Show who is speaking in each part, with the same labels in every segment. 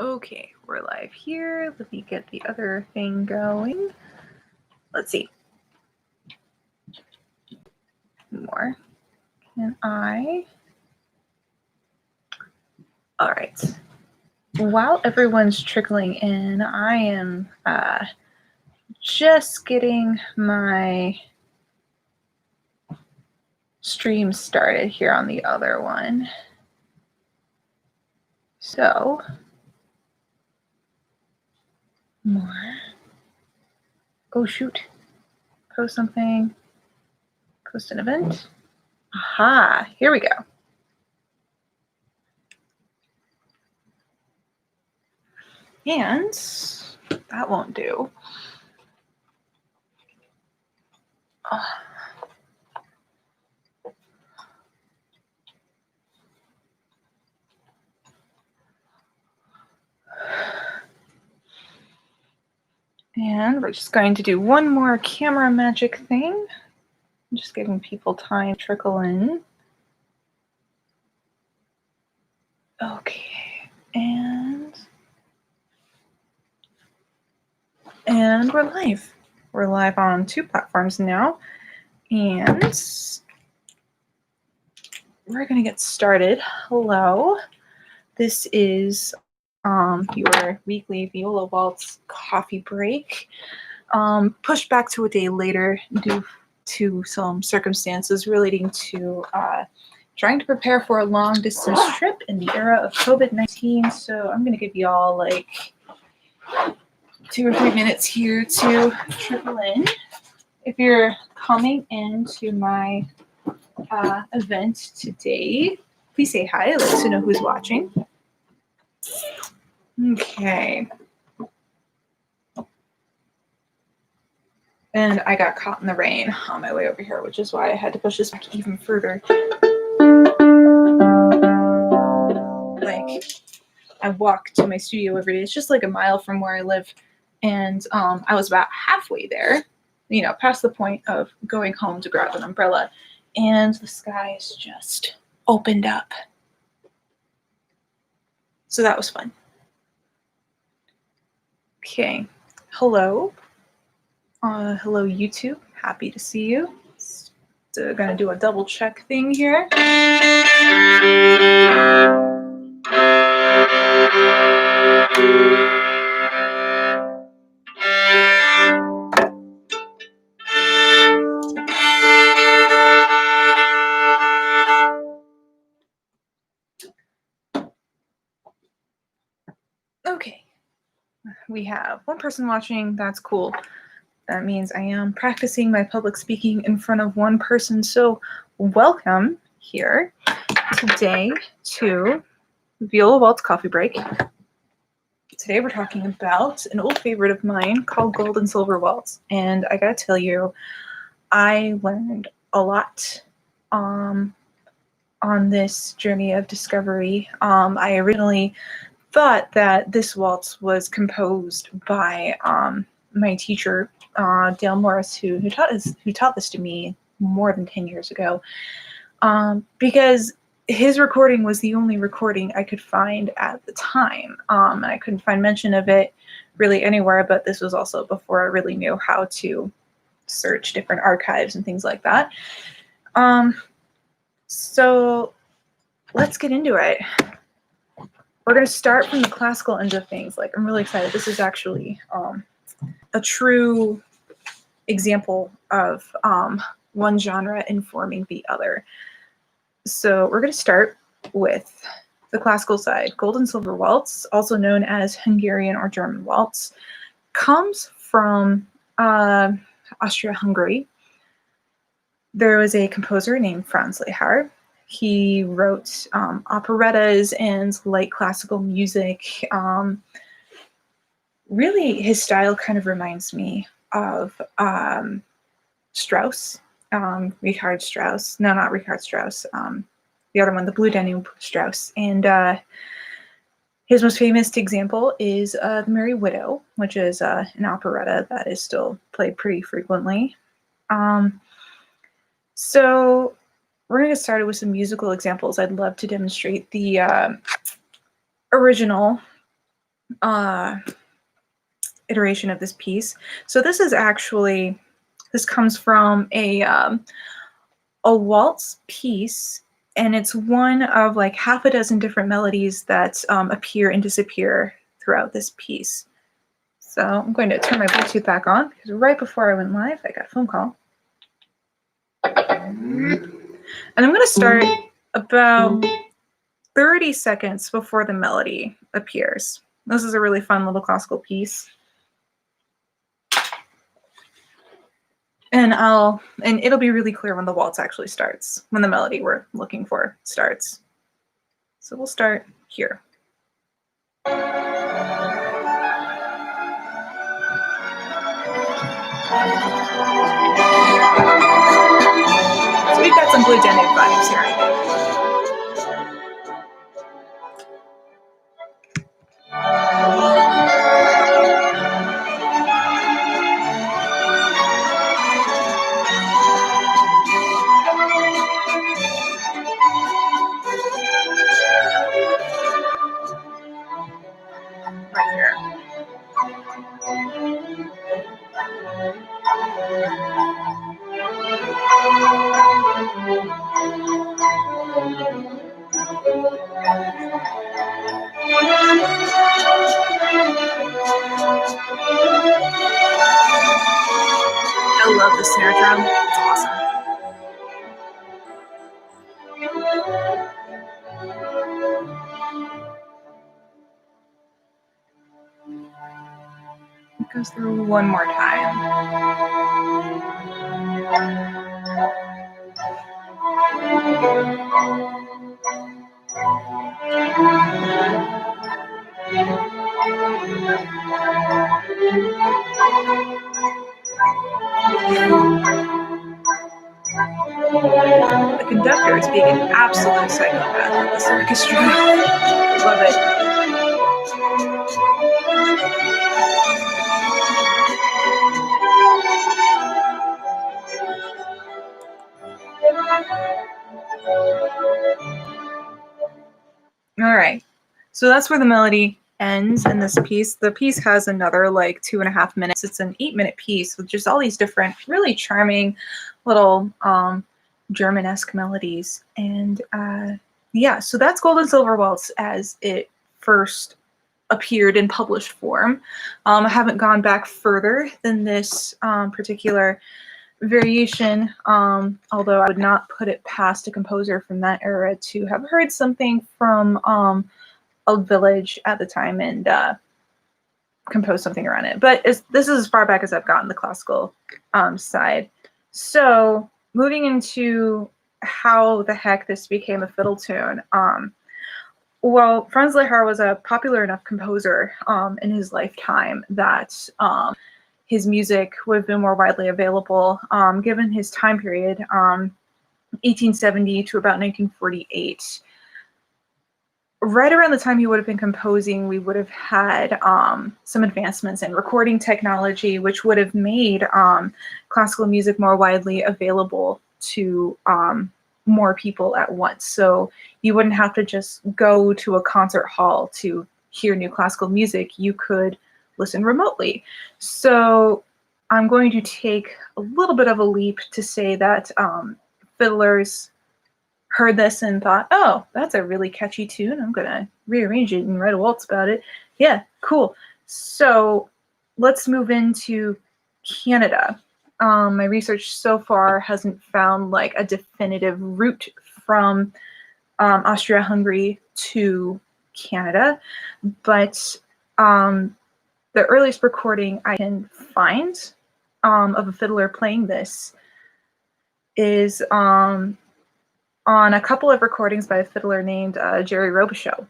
Speaker 1: Okay, we're live here. Let me get the other thing going. Let's see. More. Can I? All right. While everyone's trickling in, I am just getting my stream started here on the other one. So, more. Oh, shoot. Post something. Post an event. Aha, here we go. And that won't do. And we're just going to do one more camera magic thing. Just giving people time to trickle in. Okay, and we're live. We're live on 2 platforms now, and we're gonna get started. Hello, this is your weekly Viola Waltz coffee break. Pushed back to a day later due to some circumstances relating to trying to prepare for a long distance trip in the era of COVID-19. So I'm going to give you all like 2 or 3 minutes here to trickle in. If you're coming into my event today, please say hi. I'd like to know who's watching. Okay. And I got caught in the rain on my way over here, which is why I had to push this back even further. Like, I walk to my studio every day. It's just like a mile from where I live. And I was about halfway there, you know, past the point of going home to grab an umbrella. And the skies just opened up. So that was fun. Okay. Hello. Hello, YouTube. Happy to see you. So gonna do a double check thing here. Okay. We have 1 person watching. That's cool. That means I am practicing my public speaking in front of 1 person. So welcome here today to Viola Waltz Coffee Break. Today we're talking about an old favorite of mine called Gold and Silver Waltz. And I gotta tell you, I learned a lot on this journey of discovery. I originally thought that this waltz was composed by my teacher, Dale Morris, who taught this to me more than 10 years ago, because his recording was the only recording I could find at the time. And I couldn't find mention of it really anywhere, but this was also before I really knew how to search different archives and things like that. So let's get into it. We're going to start from the classical end of things. Like, I'm really excited. This is actually a true example of one genre informing the other. So we're going to start with the classical side. Gold and Silver Waltz, also known as Hungarian or German waltz, comes from Austria-Hungary. There was a composer named Franz Lehár. He wrote operettas and light classical music. Really, his style kind of reminds me of Strauss, Richard Strauss. No, not Richard Strauss. The other one, the Blue Danube Strauss. And his most famous example is The Merry Widow, which is an operetta that is still played pretty frequently. So we're going to get started with some musical examples. I'd love to demonstrate the original iteration of this piece. So this is actually, this comes from a waltz piece, and it's one of like half a dozen different melodies that appear and disappear throughout this piece. So I'm going to turn my Bluetooth back on because right before I went live, I got a phone call. And I'm going to start about 30 seconds before the melody appears. This is a really fun little classical piece. And it'll be really clear when the waltz actually starts, when the melody we're looking for starts. So we'll start here. So we've got some Blue Danube vibes here. Right here. I love the snare drum. It's awesome. It goes through one more time. The conductor is being an absolute psychopath with this orchestra. Love it. All right, so that's where the melody ends in this piece. The piece has another like 2.5 minutes. It's an 8-minute piece with just all these different really charming little German-esque melodies. And yeah, so that's Gold and Silver Waltz as it first appeared in published form. I haven't gone back further than this particular variation, although I would not put it past a composer from that era to have heard something from a village at the time and compose something around it. But this is as far back as I've gotten the classical side. So moving into how the heck this became a fiddle tune. Well, Franz Lehár was a popular enough composer in his lifetime that his music would have been more widely available given his time period, 1870 to about 1948. Right around the time he would have been composing, we would have had some advancements in recording technology, which would have made classical music more widely available to more people at once. So you wouldn't have to just go to a concert hall to hear new classical music. You could listen remotely. So I'm going to take a little bit of a leap to say that fiddlers heard this and thought, oh, that's a really catchy tune. I'm going to rearrange it and write a waltz about it. Yeah, cool. So let's move into Canada. My research so far hasn't found like a definitive route from Austria-Hungary to Canada, but the earliest recording I can find of a fiddler playing this is on a couple of recordings by a fiddler named Jerry Robichaux.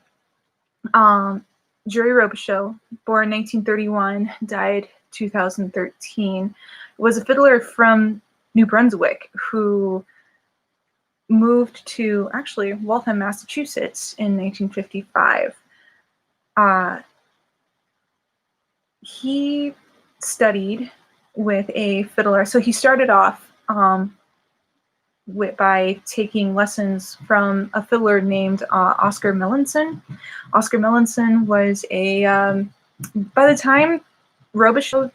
Speaker 1: Jerry Robichaux, born 1931, died 2013, was a fiddler from New Brunswick who moved to actually Waltham, Massachusetts in 1955. He studied with a fiddler. So he started off by taking lessons from a fiddler named Oscar Melanson. Oscar Melanson was a by the time Robichaud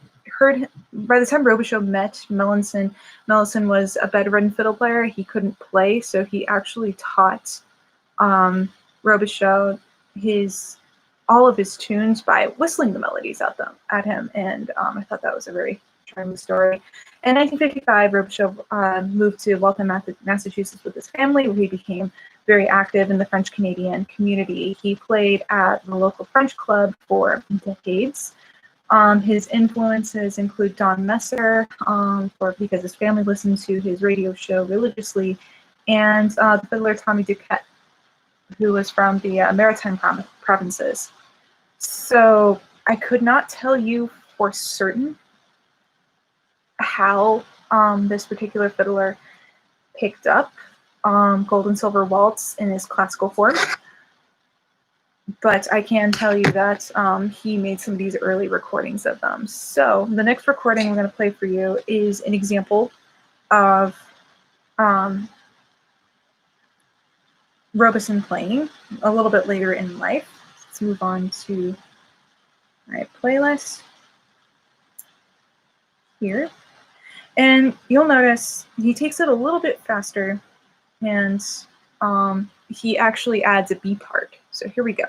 Speaker 1: met Melanson, Melanson was a bedridden fiddle player. He couldn't play, so he actually taught Robichaud all of his tunes by whistling the melodies at him, and I thought that was a very charming story. In 1955, Robichaud moved to Waltham, Massachusetts with his family, where he became very active in the French-Canadian community. He played at the local French club for decades. His influences include Don Messer, because his family listened to his radio show religiously, and the fiddler Tommy Duquette, who was from the Maritime provinces. So I could not tell you for certain how this particular fiddler picked up Gold and Silver Waltz in his classical form, but I can tell you that he made some of these early recordings of them. So the next recording we're going to play for you is an example of Robeson playing a little bit later in life. Let's move on to my playlist here. And you'll notice he takes it a little bit faster, and he actually adds a B part. So here we go.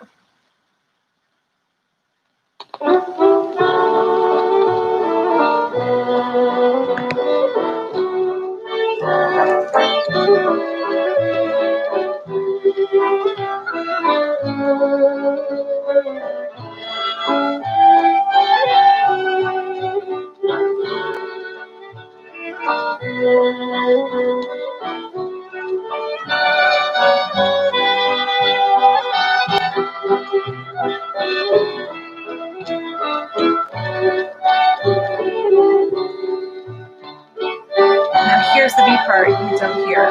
Speaker 1: Now here's the B part you don't hear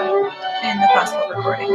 Speaker 1: in the classical recording.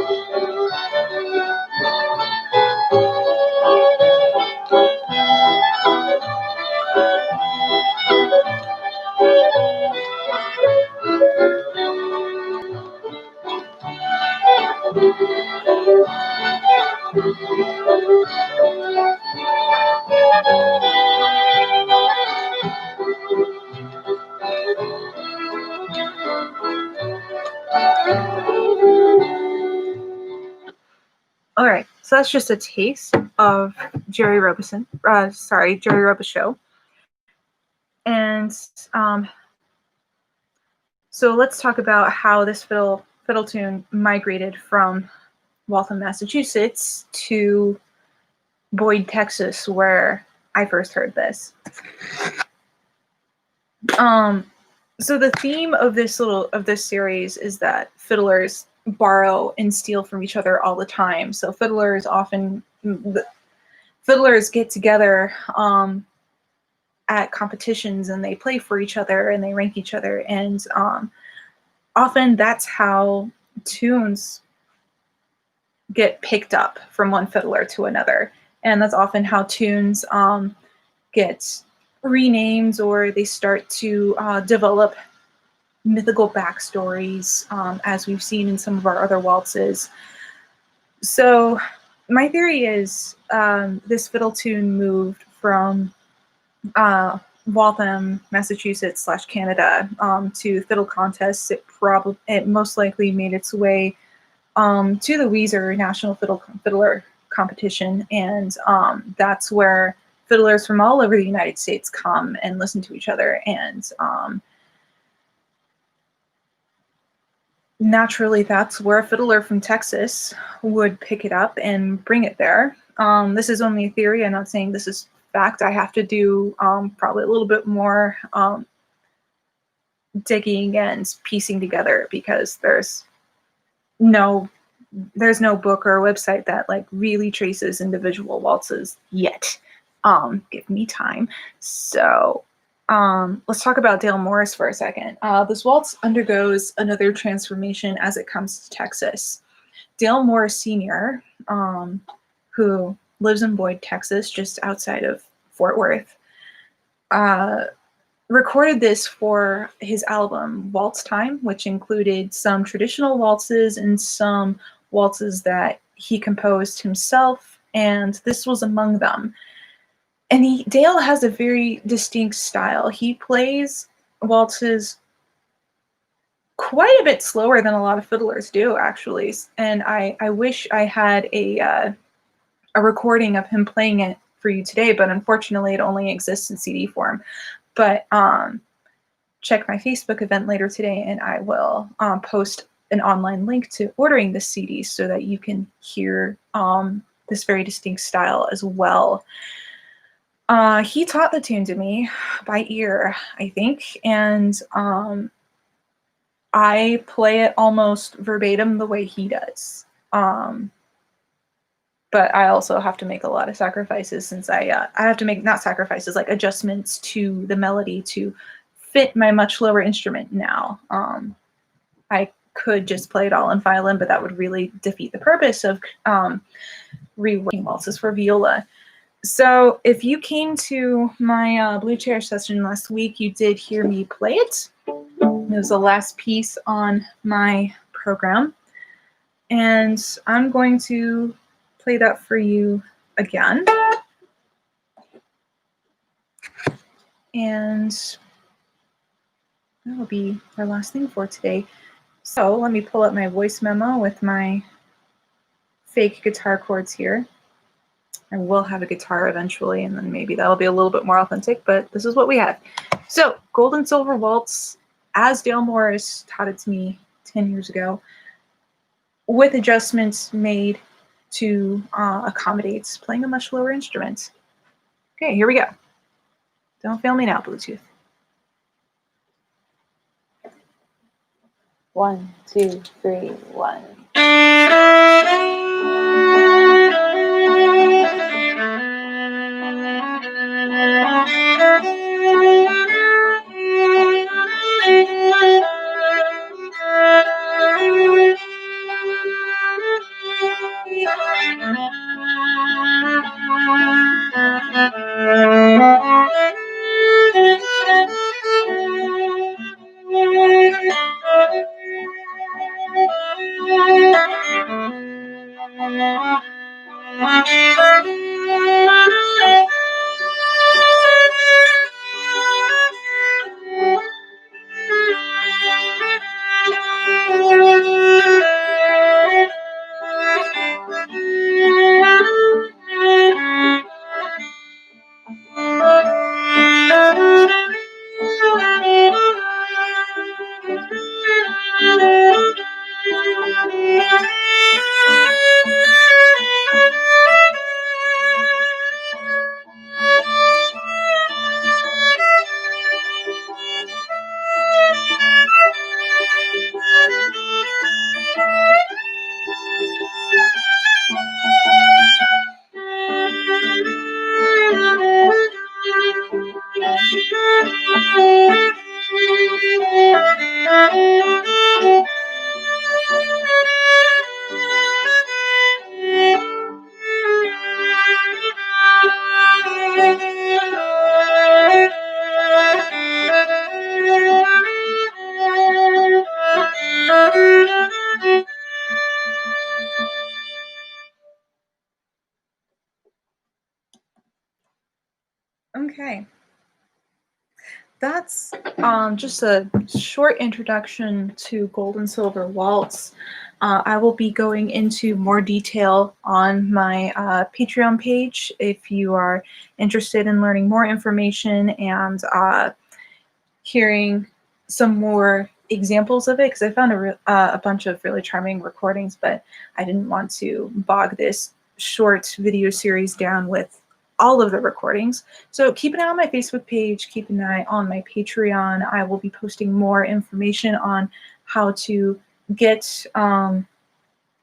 Speaker 1: All right, so that's just a taste of Jerry Robichaud. And so let's talk about how this fiddle tune migrated from Waltham, Massachusetts to Boyd, Texas, where I first heard this. So the theme of this series is that fiddlers borrow and steal from each other all the time. So fiddlers get together at competitions, and they play for each other, and they rank each other, and often that's how tunes get picked up from one fiddler to another, and that's often how tunes get renamed, or they start to develop mythical backstories, as we've seen in some of our other waltzes. So my theory is this fiddle tune moved from Waltham, Massachusetts / Canada to fiddle contests. It most likely made its way to the Weezer National Fiddler Competition, and that's where fiddlers from all over the United States come and listen to each other, and naturally that's where a fiddler from Texas would pick it up and bring it there. This is only a theory. I'm not saying this is fact. I have to do probably a little bit more digging and piecing together, because there's no book or website that like really traces individual waltzes yet. Give me time. So let's talk about Dale Morris for a second. This waltz undergoes another transformation as it comes to Texas. Dale Morris Sr., who lives in Boyd, Texas, just outside of Fort Worth, recorded this for his album Waltz Time, which included some traditional waltzes and some waltzes that he composed himself, and this was among them. And Dale has a very distinct style. He plays waltzes quite a bit slower than a lot of fiddlers do, actually. And I wish I had a recording of him playing it for you today, but unfortunately it only exists in CD form. But check my Facebook event later today, and I will post an online link to ordering the CD so that you can hear this very distinct style as well. He taught the tune to me by ear, I think, and I play it almost verbatim the way he does. But I also have to make a lot of sacrifices, since I have to make, not sacrifices, like adjustments to the melody to fit my much lower instrument now. I could just play it all in violin, but that would really defeat the purpose of reworking waltzes for viola. So if you came to my Blue Chair session last week, you did hear me play it. It was the last piece on my program. And I'm going to play that for you again. And that'll be our last thing for today. So let me pull up my voice memo with my fake guitar chords here. I will have a guitar eventually, and then maybe that'll be a little bit more authentic, but this is what we have. So, Gold and Silver Waltz, as Dale Morris taught it to me 10 years ago, with adjustments made to accommodate playing a much lower instrument. Okay, here we go. Don't fail me now, Bluetooth. 1, 2, 3, 1. Okay, that's just a short introduction to Gold and Silver Waltz. I will be going into more detail on my Patreon page if you are interested in learning more information and hearing some more examples of it, because I found a bunch of really charming recordings, but I didn't want to bog this short video series down with all of the recordings. So keep an eye on my Facebook page, keep an eye on my Patreon. I will be posting more information on how to get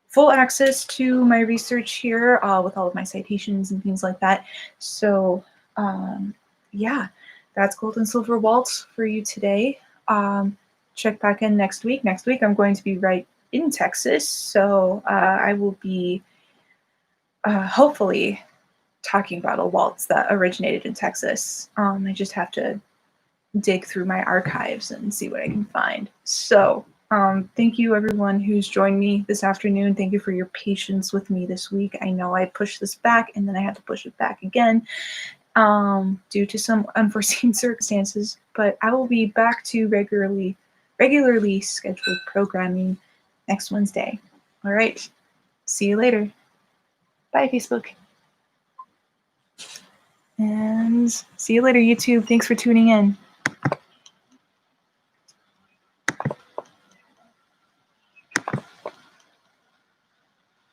Speaker 1: full access to my research here with all of my citations and things like that. So yeah, that's Gold and Silver Waltz for you today. Check back in next week. Next week I'm going to be right in Texas, so I will be hopefully talking about a waltz that originated in Texas. I just have to dig through my archives and see what I can find. So thank you everyone who's joined me this afternoon. Thank you for your patience with me this week. I know I pushed this back and then I had to push it back again due to some unforeseen circumstances, but I will be back to regularly scheduled programming next Wednesday. All right. See you later. Bye, Facebook. And see you later, YouTube. Thanks for tuning in.